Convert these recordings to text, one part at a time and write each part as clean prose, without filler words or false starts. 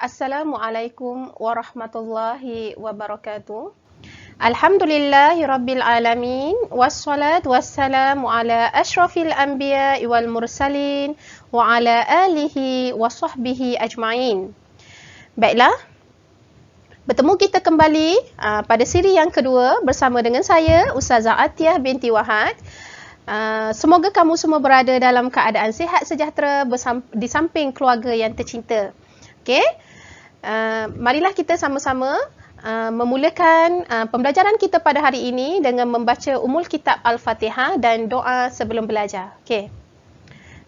Assalamualaikum warahmatullahi wabarakatuh. Alhamdulillahi rabbil alamin. Wassalatu wassalamu ala asyrafil anbiya wal mursalin wa ala alihi wa sahbihi ajma'in. Baiklah, bertemu kita kembali pada siri yang kedua bersama dengan saya, Ustazah Atiyah binti Wahad. Semoga kamu semua berada dalam keadaan sihat sejahtera di samping keluarga yang tercinta. Okey? Marilah kita sama-sama memulakan pembelajaran kita pada hari ini dengan membaca Ummul Kitab Al-Fatihah dan doa sebelum belajar. Okey.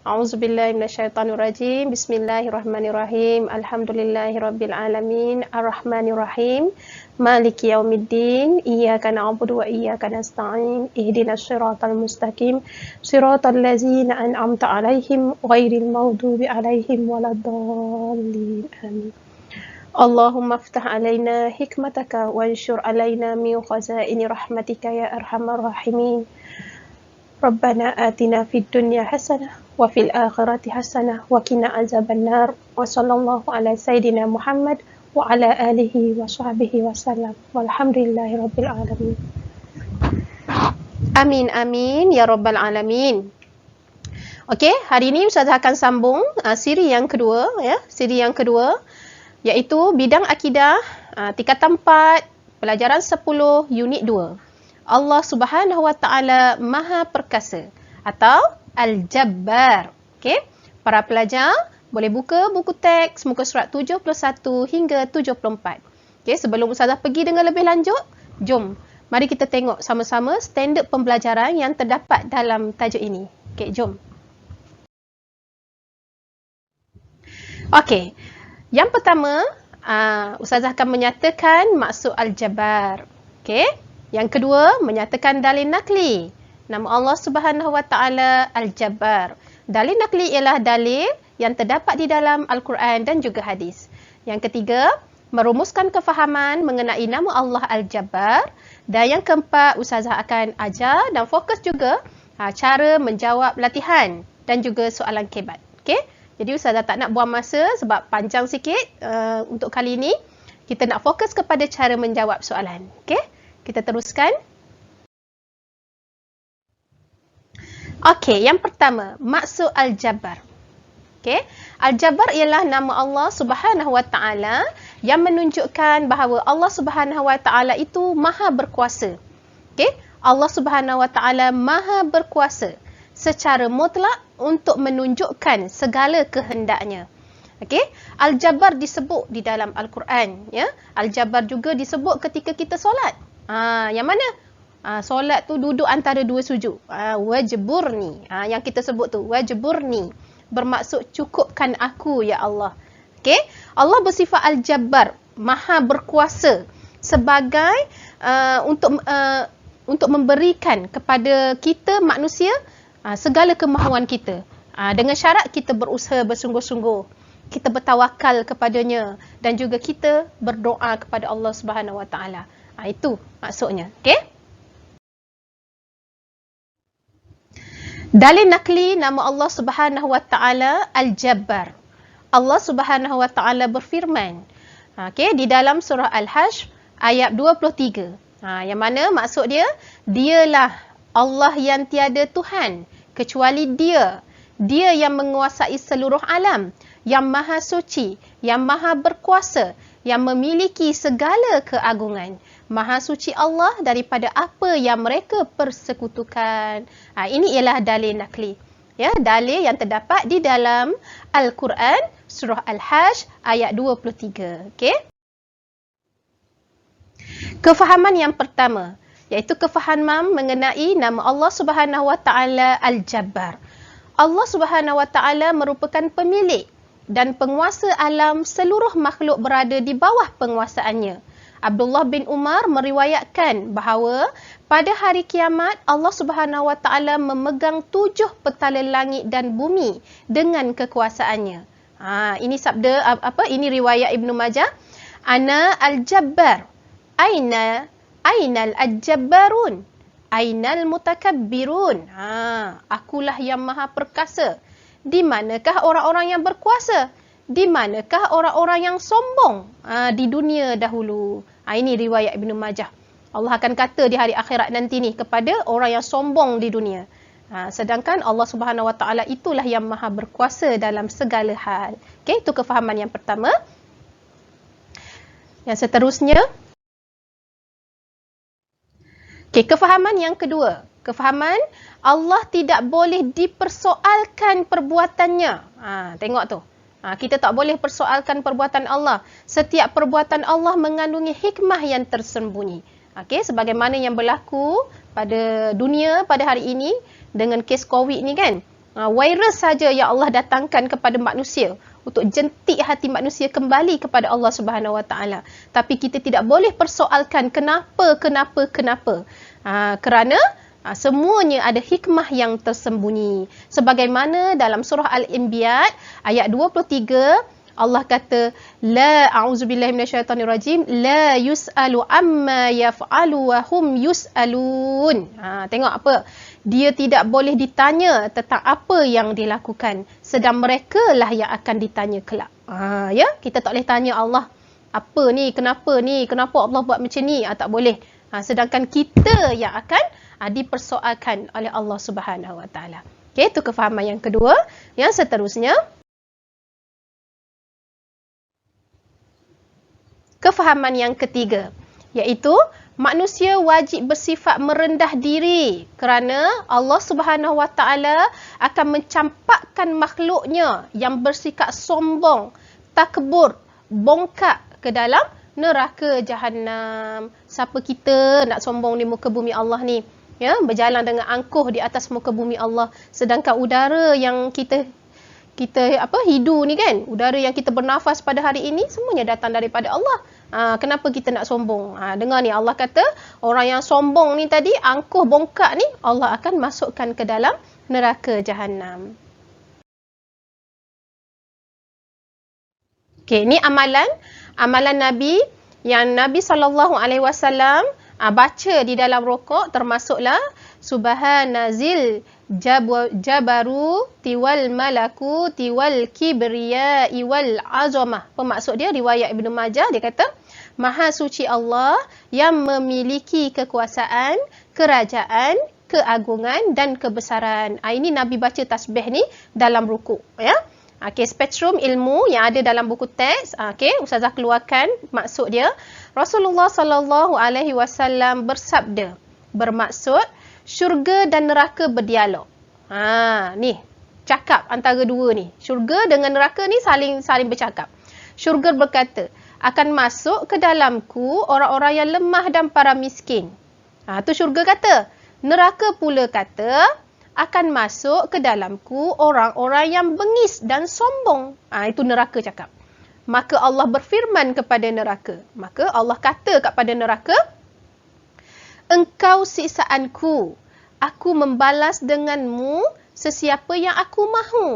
A'udzubillahi minasyaitonirrajim. Bismillahirrahmanirrahim. Alhamdulillahirabbil alamin. Arrahmanirrahim. Maliki yaumiddin. Iyyaka na'budu wa iyyaka nasta'in. Ihdinas siratal mustaqim. Siratal ladzina an'amta 'alaihim ghairil maghdubi 'alaihim waladdallin. Amin. Allahumma aftah alaina hikmataka wanshur alaina min khazaini rahmatika ya arhamar rahimin. Rabbana atina fid dunya hasanah wa fil akhirati hasanah wa qina azabannar. Wa sallallahu ala sayidina Muhammad wa ala alihi wa sahbihi wasallam. Walhamdulillahi rabbil alamin. Amin amin ya rabbal alamin. Okey, hari ini Ustazah akan sambung siri yang kedua, siri yang kedua, iaitu bidang akidah, tingkatan 4, pelajaran 10, unit 2. Allah Subhanahu Wa Taala Maha Perkasa atau Al-Jabbar. Okey, para pelajar boleh buka buku teks muka surat 71 hingga 74. Okey, sebelum Ustazah pergi dengan lebih lanjut, jom mari kita tengok sama-sama standard pembelajaran yang terdapat dalam tajuk ini. Okey, jom. Okey, yang pertama, Ustazah akan menyatakan maksud Al-Jabbar. Okey. Yang kedua, menyatakan dalil nakli. Nama Allah Subhanahu Wa Taala Al-Jabbar. Dalil nakli ialah dalil yang terdapat di dalam Al-Quran dan juga hadis. Yang ketiga, merumuskan kefahaman mengenai nama Allah Al-Jabbar. Dan yang keempat, Ustazah akan ajar dan fokus juga cara menjawab latihan dan juga soalan kebat. Okey? Jadi Ustazah tak nak buang masa sebab panjang sikit untuk kali ini. Kita nak fokus kepada cara menjawab soalan. Okey? Kita teruskan. Okey, yang pertama, maksud Al-Jabbar. Okey, Al-Jabbar ialah nama Allah Subhanahu Wa Taala yang menunjukkan bahawa Allah Subhanahu Wa Taala itu maha berkuasa. Okey, Allah Subhanahu Wa Taala maha berkuasa secara mutlak untuk menunjukkan segala kehendaknya. Okey, Al-Jabbar disebut di dalam Al-Quran, ya. Al-Jabbar juga disebut ketika kita solat. Yang mana? Solat tu duduk antara dua sujud. Wajburni. Yang kita sebut tu wajburni. Bermaksud cukupkan aku ya Allah. Okey, Allah bersifat Al-Jabbar, maha berkuasa sebagai untuk memberikan kepada kita manusia segala kemahuan kita. Dengan syarat kita berusaha bersungguh-sungguh, kita bertawakal kepadanya dan juga kita berdoa kepada Allah Subhanahu Wa Taala. Itu maksudnya. Okey? Dalil nakli nama Allah Subhanahu Wa Taala Al-Jabbar. Allah Subhanahu Wa Taala berfirman, okey, di dalam surah Al-Hajj ayat 23. Yang mana maksud dia? Dialah Allah yang tiada Tuhan kecuali Dia. Dia yang menguasai seluruh alam, yang maha suci, yang maha berkuasa, yang memiliki segala keagungan. Maha suci Allah daripada apa yang mereka persekutukan. Ini ialah dalil nakli. Ya, dalil yang terdapat di dalam Al-Quran surah Al-Hajj ayat 23. Okey? Kefahaman yang pertama, iaitu kefahaman mengenai nama Allah Subhanahu Wa Taala Al-Jabbar. Allah Subhanahu Wa Taala merupakan pemilik dan penguasa alam, seluruh makhluk berada di bawah penguasaannya. Abdullah bin Umar meriwayatkan bahawa pada hari kiamat Allah Subhanahu Wa Taala memegang 7 petala langit dan bumi dengan kekuasaannya. Ini sabda ini riwayat Ibnu Majah. Ana al-Jabbar. Ainal al-Jabbarun. Ainal mutakabbirun. Akulah yang maha perkasa. Di manakah orang-orang yang berkuasa? Di manakah orang-orang yang sombong di dunia dahulu? Ini riwayat Ibn Majah. Allah akan kata di hari akhirat nanti ni kepada orang yang sombong di dunia. Sedangkan Allah Subhanahu Wa Taala itulah yang maha berkuasa dalam segala hal. Okey, itu kefahaman yang pertama. Yang seterusnya, kefahaman yang kedua. Kefahaman Allah tidak boleh dipersoalkan perbuatannya. Tengok tu. Kita tak boleh persoalkan perbuatan Allah. Setiap perbuatan Allah mengandungi hikmah yang tersembunyi. Okey, sebagaimana yang berlaku pada dunia pada hari ini dengan kes COVID ni kan. Virus saja yang Allah datangkan kepada manusia untuk jentik hati manusia kembali kepada Allah Subhanahu Wa Taala. Tapi kita tidak boleh persoalkan kenapa. Kerana semuanya ada hikmah yang tersembunyi. Sebagaimana dalam surah Al-Anbiya ayat 23, Allah kata, la a'udzubillahi minasyaitonirrajim, la yus'alu amma yaf'alu wa hum yus'alun. Tengok apa? Dia tidak boleh ditanya tentang apa yang dilakukan, sedang mereka lah yang akan ditanya kelak. Ya, kita tak boleh tanya Allah, apa ni, kenapa Allah buat macam ni? Tak boleh. Sedangkan kita yang akan dipersoalkan oleh Allah Subhanahu Wa Taala. Okey, itu kefahaman yang kedua. Yang seterusnya, kefahaman yang ketiga, iaitu manusia wajib bersifat merendah diri kerana Allah Subhanahu Wa Taala akan mencampakkan makhluknya yang bersikap sombong, takbur, bongkak ke dalam neraka Jahannam. Siapa kita nak sombong di muka bumi Allah ni? Ya, berjalan dengan angkuh di atas muka bumi Allah, sedangkan udara yang kita hidu ni kan, udara yang kita bernafas pada hari ini semuanya datang daripada Allah. Kenapa kita nak sombong? Dengar ni, Allah kata orang yang sombong ni tadi, angkuh bongkak ni, Allah akan masukkan ke dalam neraka Jahannam. Okey, ni amalan Nabi yang Nabi SAW baca di dalam rokok, termasuklah Subhanazil jabaru tiwal malaku tiwal kibriya iwal azamah. Pemaksud dia riwayat Ibn Majah, dia kata Maha suci Allah yang memiliki kekuasaan, kerajaan, keagungan dan kebesaran. Ini Nabi baca tasbih ni dalam rukuk, ya. Okey, spektrum ilmu yang ada dalam buku teks, okey, Ustazah keluarkan maksud dia. Rasulullah sallallahu alaihi wasallam bersabda, bermaksud syurga dan neraka berdialog. Ni cakap antara dua ni. Syurga dengan neraka ni saling bercakap. Syurga berkata, akan masuk ke dalamku orang-orang yang lemah dan para miskin. Tu syurga kata. Neraka pula kata, akan masuk ke dalamku orang-orang yang bengis dan sombong. Itu neraka cakap. Maka Allah berfirman kepada neraka. Maka Allah kata kepada neraka, engkau siksaanku. Aku membalas denganmu sesiapa yang aku mahu.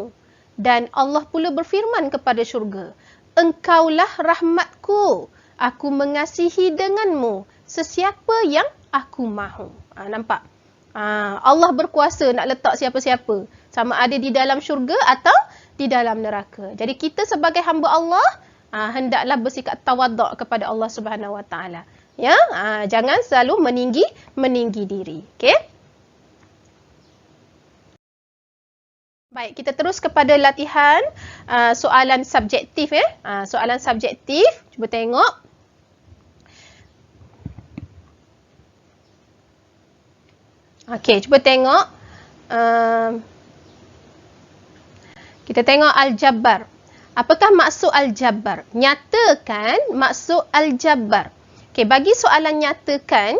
Dan Allah pula berfirman kepada syurga, engkaulah rahmatku. Aku mengasihi denganmu sesiapa yang aku mahu. Nampak? Allah berkuasa nak letak siapa-siapa, sama ada di dalam syurga atau di dalam neraka. Jadi kita sebagai hamba Allah hendaklah bersikap tawaduk kepada Allah Subhanahu Wa Taala. Ya, jangan selalu meninggi diri. Okey? Baik, kita terus kepada latihan soalan subjektif, soalan subjektif. Cuba tengok. Okey, cuba tengok. Kita tengok Al-Jabbar. Apakah maksud Al-Jabbar? Nyatakan maksud Al-Jabbar. Okey, bagi soalan nyatakan,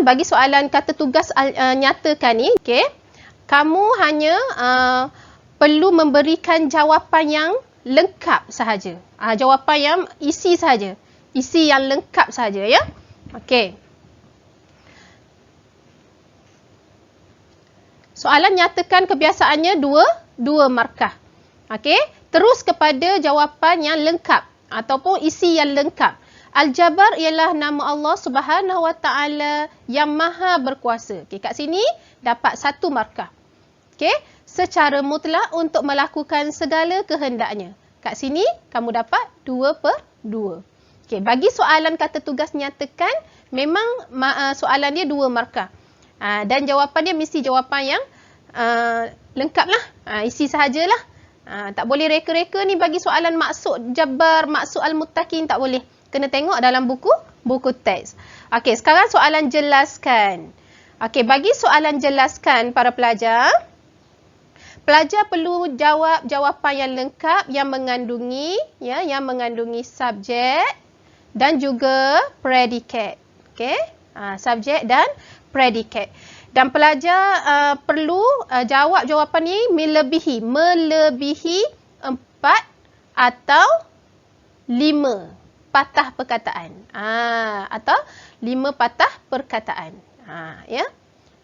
bagi soalan kata tugas nyatakan ni, okey, kamu hanya perlu memberikan jawapan yang lengkap sahaja. Jawapan yang isi sahaja. Isi yang lengkap sahaja, ya. Okey. Soalan nyatakan kebiasaannya dua markah. Okey, terus kepada jawapan yang lengkap ataupun isi yang lengkap. Al-Jabbar ialah nama Allah Subhanahu Wa Taala yang Maha Berkuasa. Okey, kat sini dapat 1 markah. Okey, secara mutlak untuk melakukan segala kehendaknya. Kat sini kamu dapat 2/2. Okey, bagi soalan kata tugas nyatakan, memang soalan dia 2 markah. Dan jawapan dia mesti jawapan yang lengkap lah. Isi sahajalah. Tak boleh reka-reka ni bagi soalan maksud jabar, maksud al-muttaqin, tak boleh. Kena tengok dalam buku teks. Okey, sekarang soalan jelaskan. Okey, bagi soalan jelaskan para pelajar, pelajar perlu jawab jawapan yang lengkap yang mengandungi subjek dan juga predikat. Okey? Subjek dan predikat. Dan pelajar perlu jawab jawapan ni melebihi 4 atau 5 patah perkataan. Atau 5 patah perkataan. Ya.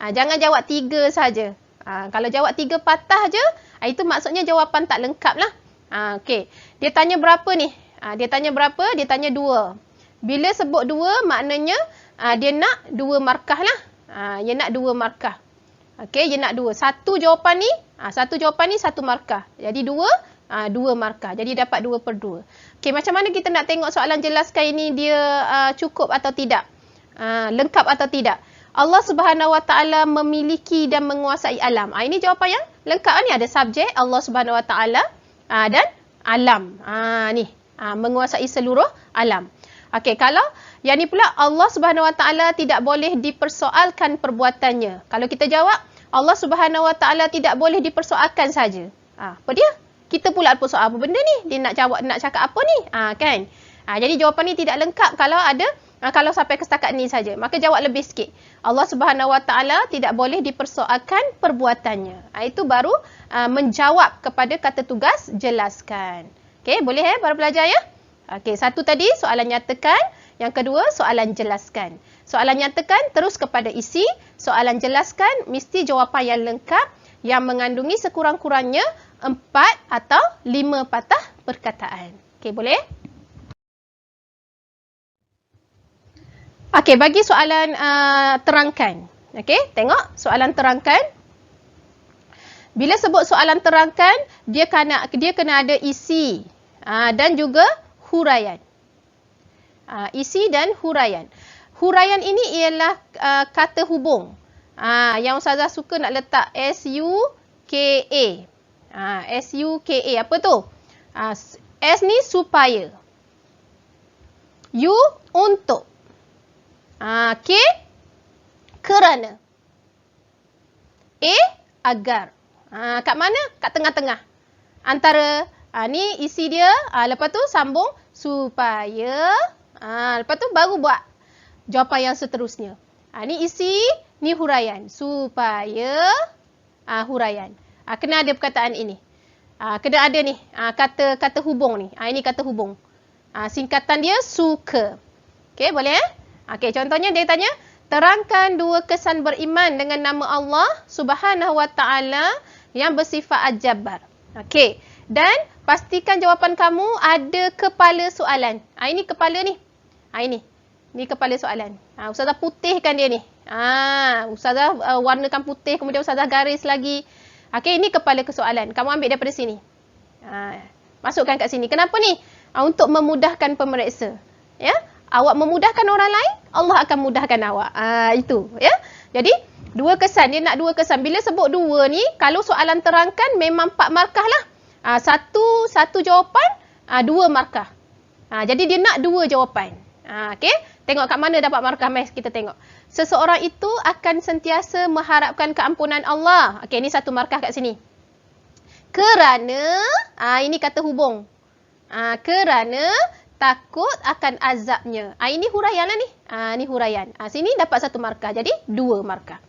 Jangan jawab 3 saja. Kalau jawab 3 patah je, itu maksudnya jawapan tak lengkap lah. Okey. Dia tanya berapa ni? Dia tanya berapa? Dia tanya 2. Bila sebut 2, maknanya dia nak 2 markah lah. Dia nak 2 markah. Okey, dia nak 2. Satu jawapan ni 1 markah. Jadi 2 markah. Jadi dapat 2/2. Okey, macam mana kita nak tengok soalan jelaskan ini dia cukup atau tidak? Lengkap atau tidak? Allah Subhanahu Wa Taala memiliki dan menguasai alam. Ini jawapan yang lengkap ni, ada subjek Allah Subhanahu Wa Taala dan alam. Ni menguasai seluruh alam. Okey, kalau yang ni pula Allah Subhanahu Wa Taala tidak boleh dipersoalkan perbuatannya. Kalau kita jawab Allah Subhanahu Wa Taala tidak boleh dipersoalkan saja. Apa dia? Kita pula persoal apa benda ni? Dia nak jawab, nak cakap apa ni? Kan? Jadi jawapan ni tidak lengkap kalau ada kalau sampai ke setakat ni saja. Maka jawab lebih sikit. Allah Subhanahu Wa Taala tidak boleh dipersoalkan perbuatannya. Itu baru menjawab kepada kata tugas jelaskan. Okey, boleh para pelajar ya? Okey, satu tadi soalan nyatakan, yang kedua soalan jelaskan. Soalan nyatakan terus kepada isi, soalan jelaskan mesti jawapan yang lengkap yang mengandungi sekurang-kurangnya 4 atau 5 patah perkataan. Okey, boleh? Okey, bagi soalan terangkan. Okey, tengok soalan terangkan. Bila sebut soalan terangkan, dia kena ada isi dan juga huraian. Isi dan huraian. Huraian ini ialah kata hubung. Yang Ustazah suka nak letak S-U-K-A. S-U-K-A. Apa tu? S ni supaya. U untuk. K kerana. A agar. Kat mana? Kat tengah-tengah. Antara ni isi dia, lepas tu sambung supaya, lepas tu baru buat jawapan yang seterusnya. Ni isi, ni huraian. Supaya huraian. Kena ada perkataan ini. Kena ada ni kata hubung ni. Ini kata hubung. Singkatan dia suka. Okey, boleh Okey, contohnya dia tanya, terangkan 2 kesan beriman dengan nama Allah Subhanahu Wa Taala yang bersifat Al-Jabbar. Okey. Dan pastikan jawapan kamu ada kepala soalan. Ini kepala ni. Ini. Ni kepala soalan. Ustazah putihkan dia ni. Ustazah warnakan putih, kemudian Ustazah garis lagi. Okey, ini kepala kesoalan. Kamu ambil daripada sini. Masukkan kat sini. Kenapa ni? Untuk memudahkan pemeriksa. Ya? Awak memudahkan orang lain, Allah akan mudahkan awak. Itu. Ya? Jadi, 2 kesan. Dia nak 2 kesan. Bila sebut 2 ni, kalau soalan terangkan memang 4 markah lah. Satu jawapan, 2 markah. Jadi dia nak 2 jawapan. Okey, tengok kat mana dapat markah mes kita tengok. Seseorang itu akan sentiasa mengharapkan keampunan Allah. Okey, ni 1 markah kat sini. Kerana, ini kata hubung. Kerana takut akan azabnya. Ini huraian lah ni. Ni huraian. Sini dapat 1 markah. Jadi 2 markah.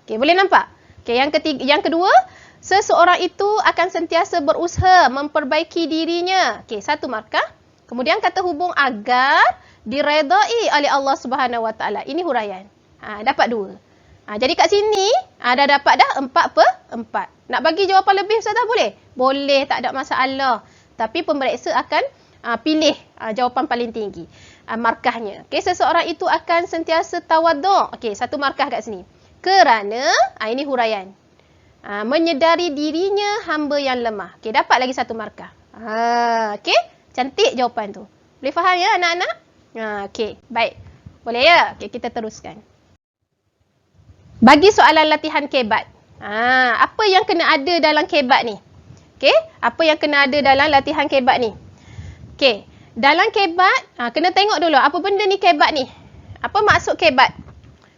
Okey, boleh nampak? Okey, yang kedua, seseorang itu akan sentiasa berusaha memperbaiki dirinya. Okey, 1 markah. Kemudian kata hubung agar diredai oleh Allah Subhanahu Wa Taala. Ini huraian. Dapat 2. Jadi kat sini dah dapat dah 4/4. Nak bagi jawapan lebih Ustazah boleh? Boleh, tak ada masalah. Tapi pemeriksa akan pilih jawapan paling tinggi. Markahnya. Okey, seseorang itu akan sentiasa tawaduk. Okey, 1 markah kat sini. Kerana, ini huraian. Menyedari dirinya hamba yang lemah. Okey, dapat lagi 1 markah. Okey, cantik jawapan tu. Boleh faham ya anak-anak? Okey, baik. Boleh ya? Okey, kita teruskan. Bagi soalan latihan kebat. Apa yang kena ada dalam kebat ni? Okey, apa yang kena ada dalam latihan kebat ni? Okey, dalam kebat, kena tengok dulu apa benda ni kebat ni. Apa maksud kebat?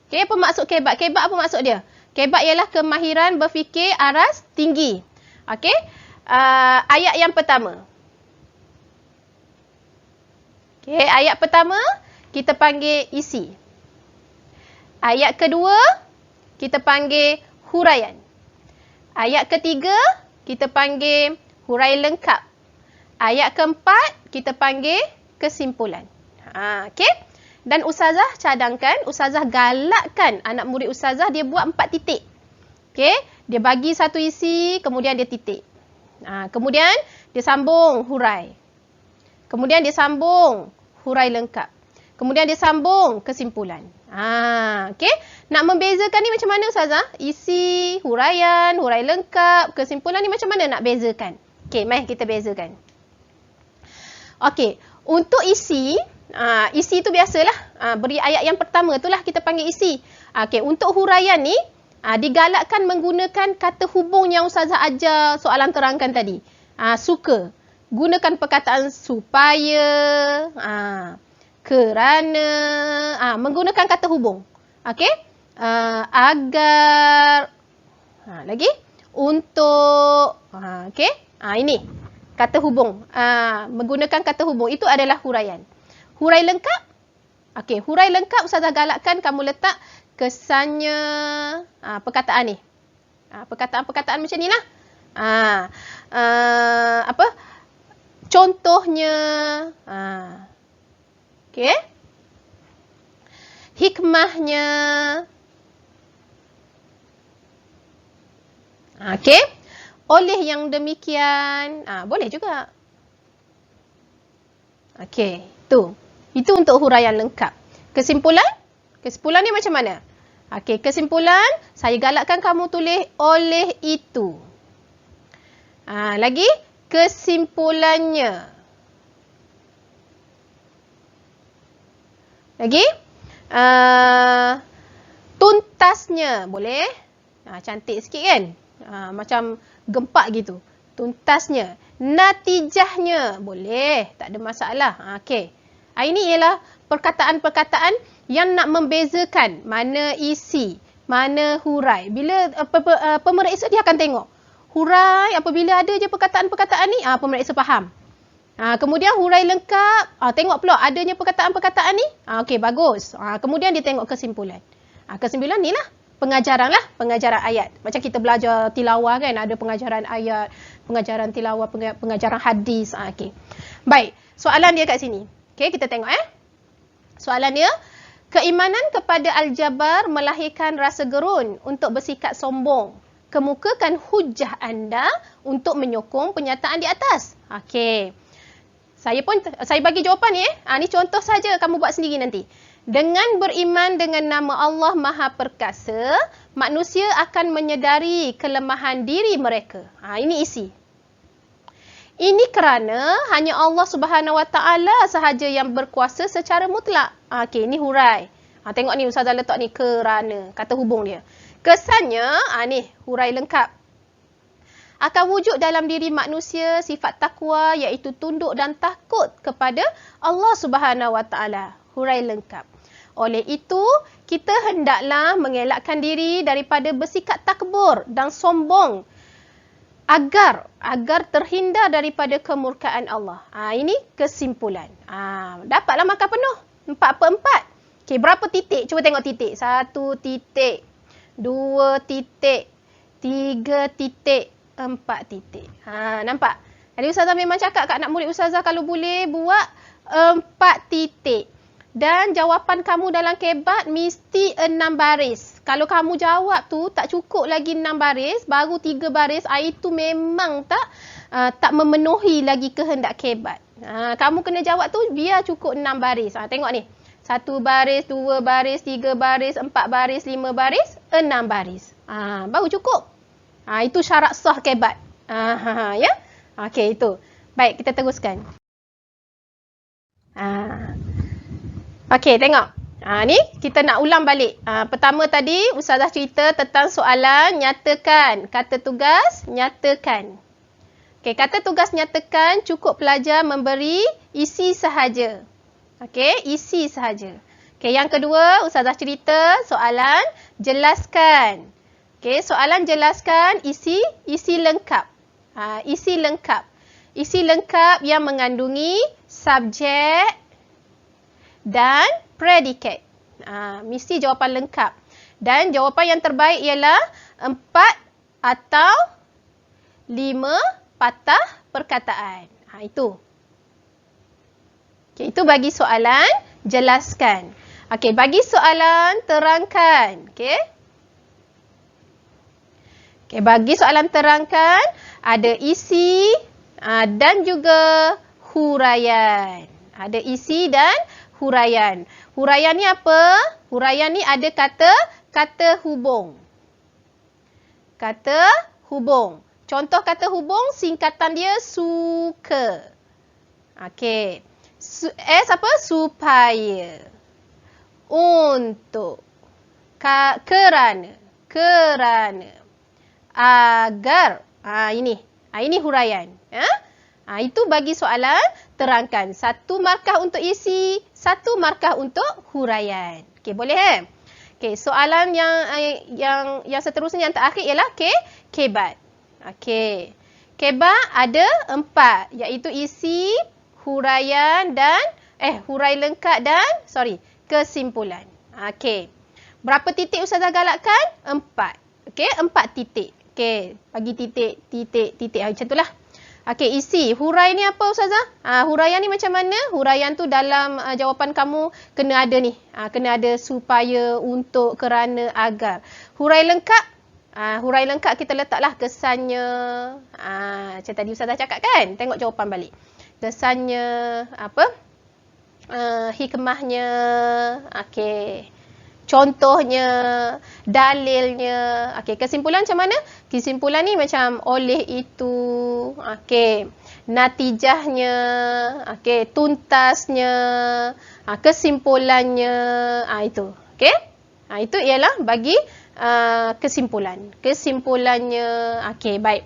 Okey, apa maksud kebat? Kebat apa maksud dia? Kebat ialah kemahiran berfikir aras tinggi. Okey, ayat yang pertama. Okey, ayat pertama kita panggil isi. Ayat kedua kita panggil huraian. Ayat ketiga kita panggil hurai lengkap. Ayat keempat kita panggil kesimpulan. Okey. Dan ustazah cadangkan, ustazah galakkan anak murid ustazah dia buat 4 titik. Okey, dia bagi satu isi, kemudian dia titik. Kemudian dia sambung hurai. Kemudian dia sambung hurai lengkap. Kemudian dia sambung kesimpulan. Okey, nak membezakan ni macam mana ustazah? Isi, huraian, hurai lengkap, kesimpulan ni macam mana nak bezakan? Okey, mari kita bezakan. Okey, untuk isi, isi tu biasalah. Beri ayat yang pertama itulah kita panggil isi. Okey, untuk huraian ni, digalakkan menggunakan kata hubung yang ustazah ajar soalan terangkan tadi. Suka. Gunakan perkataan supaya, kerana, menggunakan kata hubung. Okey? Agar, lagi, untuk, okey? Ini, kata hubung. Menggunakan kata hubung. Itu adalah huraian. Hurai lengkap. Okey, hurai lengkap ustazah galakkan kamu letak kesannya perkataan ni. Perkataan-perkataan macam ni lah. Apa? Contohnya. Okey. Hikmahnya. Okey. Oleh yang demikian. Boleh juga. Okey, tu. Itu untuk huraian lengkap. Kesimpulan? Kesimpulan ni macam mana? Okey, kesimpulan saya galakkan kamu tulis oleh itu. Lagi kesimpulannya. Lagi tuntasnya, boleh? Cantik sikit kan? Macam gempak gitu. Tuntasnya. Natijahnya, boleh, tak ada masalah. Okey. Ini ialah perkataan-perkataan yang nak membezakan mana isi, mana hurai. Bila pemeriksa dia akan tengok. Hurai, apabila ada je perkataan-perkataan ni, pemeriksa faham. Kemudian hurai lengkap, tengok pula adanya perkataan-perkataan ni. Okey, bagus. Kemudian dia tengok kesimpulan. Kesimpulan ni lah. Pengajaran lah, pengajaran ayat. Macam kita belajar tilawah kan, ada pengajaran ayat, pengajaran tilawah, pengajaran hadis. Okey. Baik, soalan dia kat sini. Okey, kita tengok soalan dia, keimanan kepada Al-Jabbar melahirkan rasa gerun untuk bersikap sombong. Kemukakan hujah anda untuk menyokong pernyataan di atas. Okey. Saya bagi jawapan ni. Ni contoh saja, kamu buat sendiri nanti. Dengan beriman dengan nama Allah Maha Perkasa, manusia akan menyedari kelemahan diri mereka. Ini isi. Ini kerana hanya Allah Subhanahu Wa Taala sahaja yang berkuasa secara mutlak. Okey, ini hurai. Tengok ni ustazah letak ni kerana, kata hubung dia. Kesannya, ni hurai lengkap. Akan wujud dalam diri manusia sifat takwa iaitu tunduk dan takut kepada Allah Subhanahu Wa Taala. Hurai lengkap. Oleh itu, kita hendaklah mengelakkan diri daripada bersikap takbur dan sombong agar terhindar daripada kemurkaan Allah. Ini kesimpulan. Dapatlah markah penuh. 4/4. Okey, berapa titik? Cuba tengok titik. 1 titik. 2 titik. 3 titik. 4 titik. Nampak? Jadi ustazah memang cakap kat anak murid ustazah kalau boleh buat 4 titik. Dan jawapan kamu dalam kebat mesti 6 baris. Kalau kamu jawab tu tak cukup lagi 6 baris, baru 3 baris, itu memang tak memenuhi lagi kehendak kebat. Kamu kena jawab tu biar cukup 6 baris. Tengok ni. 1 baris, 2 baris, 3 baris, 4 baris, 5 baris, 6 baris. Baru cukup. Itu syarat sah kebat. Ya. Okey, itu. Baik, kita teruskan. Okey, tengok. Ni kita nak ulang balik. Pertama tadi Ustazah cerita tentang soalan nyatakan. Kata tugas, nyatakan. Okey, kata tugas nyatakan cukup pelajar memberi isi sahaja. Okey, isi sahaja. Okey, yang kedua Ustazah cerita soalan jelaskan. Okey, soalan jelaskan isi lengkap. Isi lengkap. Isi lengkap yang mengandungi subjek dan predikat. Mesti jawapan lengkap. Dan jawapan yang terbaik ialah 4 atau 5 patah perkataan. Itu. Okay, itu bagi soalan jelaskan. Okey, bagi soalan terangkan. Okey. Okey, bagi soalan terangkan ada isi dan juga huraian. Ada isi dan huraian. Huraian ni apa? Huraian ni ada kata hubung. Kata hubung. Contoh kata hubung, singkatan dia suka. Okey. S apa? Supaya. Untuk. Kerana. Agar. Ini huraian. Itu bagi soalan terangkan. 1 markah untuk isi, 1 markah untuk huraian. Okey, boleh Okey, soalan yang seterusnya yang terakhir ialah kebat. Okey. Kebat ada 4 iaitu isi, huraian dan hurai lengkap dan kesimpulan. Okey. Berapa titik Ustazah galakkan? 4. Okey, 4 titik. Okey, bagi titik macam itulah. Okey, isi. Hurai ni apa Ustazah? Huraian ni macam mana? Huraian tu dalam jawapan kamu kena ada ni. Kena ada supaya, untuk, kerana, agar. Hurai lengkap. Hurai lengkap kita letaklah kesannya. Macam tadi Ustazah cakap kan? Tengok jawapan balik. Kesannya, hikmahnya. Okey. Contohnya, dalilnya. Okey, kesimpulan macam mana? Kesimpulan ni macam oleh itu, okey, natijahnya, okey, tuntasnya, kesimpulannya, itu. Okey? Itu ialah bagi kesimpulan. Kesimpulannya, okey, baik.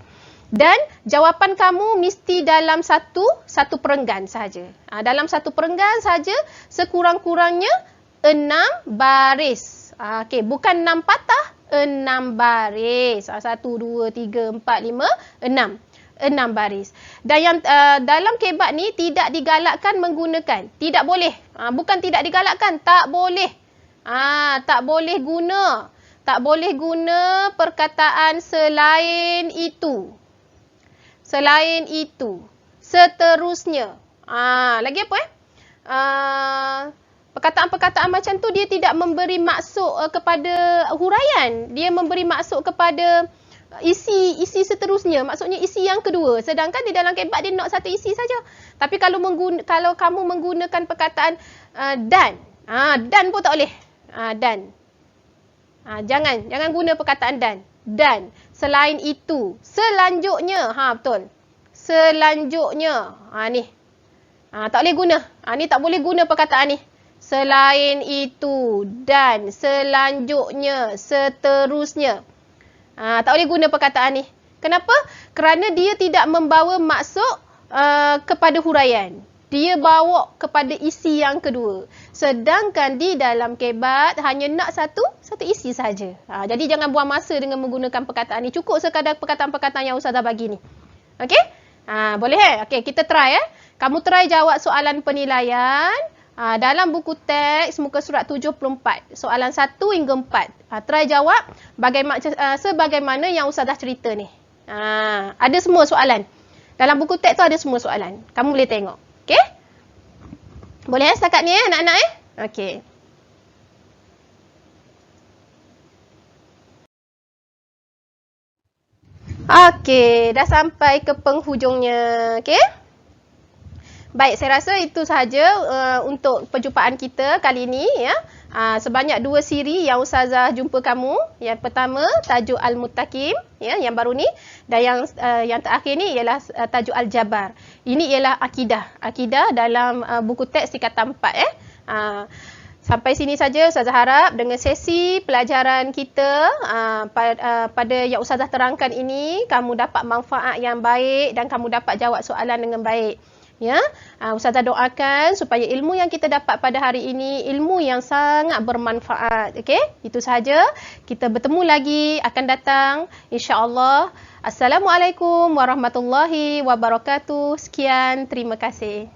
Dan jawapan kamu mesti dalam satu perenggan sahaja. Dalam satu perenggan sahaja, sekurang-kurangnya 6 baris. Okey, bukan 6 patah, 6 baris. 1, 2, 3, 4, 5, 6. 6 baris. Dan yang dalam kebat ni tidak digalakkan menggunakan. Tidak boleh. Bukan tidak digalakkan, tak boleh. Tak boleh guna. Tak boleh guna perkataan selain itu. Selain itu. Seterusnya. Lagi apa perkataan-perkataan macam tu dia tidak memberi maksud kepada huraian. Dia memberi maksud kepada isi seterusnya. Maksudnya isi yang kedua. Sedangkan di dalam kebat dia nak satu isi saja. Tapi kalau kamu menggunakan perkataan dan. Dan pun tak boleh. Dan. Jangan guna perkataan dan. Dan. Selain itu. Selanjutnya. Betul. Selanjutnya. Ni. Tak boleh guna. Ni tak boleh guna perkataan ni. Selain itu, dan, selanjutnya, seterusnya. Tak boleh guna perkataan ni. Kenapa? Kerana dia tidak membawa maksud kepada huraian. Dia bawa kepada isi yang kedua. Sedangkan di dalam kebat hanya nak satu isi saja. Jadi jangan buang masa dengan menggunakan perkataan ni. Cukup sekadar perkataan-perkataan yang Ustazah bagi ni. Okey? Boleh Okey, kita try Kamu try jawab soalan penilaian. Dalam buku teks muka surat 74, soalan 1 hingga 4. Try jawab sebagaimana yang Ustazah cerita ni. Ada semua soalan. Dalam buku teks tu ada semua soalan. Kamu boleh tengok. Okey? Boleh setakat ni anak-anak Okey. Okey, dah sampai ke penghujungnya. Okey? Baik, saya rasa itu sahaja untuk perjumpaan kita kali ini ya. Sebanyak 2 siri yang Ustazah jumpa kamu. Yang pertama tajuk Al-Muttaqin ya, yang baru ni, dan yang terakhir ni ialah tajuk Al-Jabar. Ini ialah akidah dalam buku teks tingkatan 4 Sampai sini saja Ustazah harap dengan sesi pelajaran kita pada yang Ustazah terangkan ini, kamu dapat manfaat yang baik dan kamu dapat jawab soalan dengan baik. Ya, Ustazah doakan supaya ilmu yang kita dapat pada hari ini ilmu yang sangat bermanfaat. Okey, itu sahaja. Kita bertemu lagi akan datang insya-Allah. Assalamualaikum warahmatullahi wabarakatuh. Sekian, terima kasih.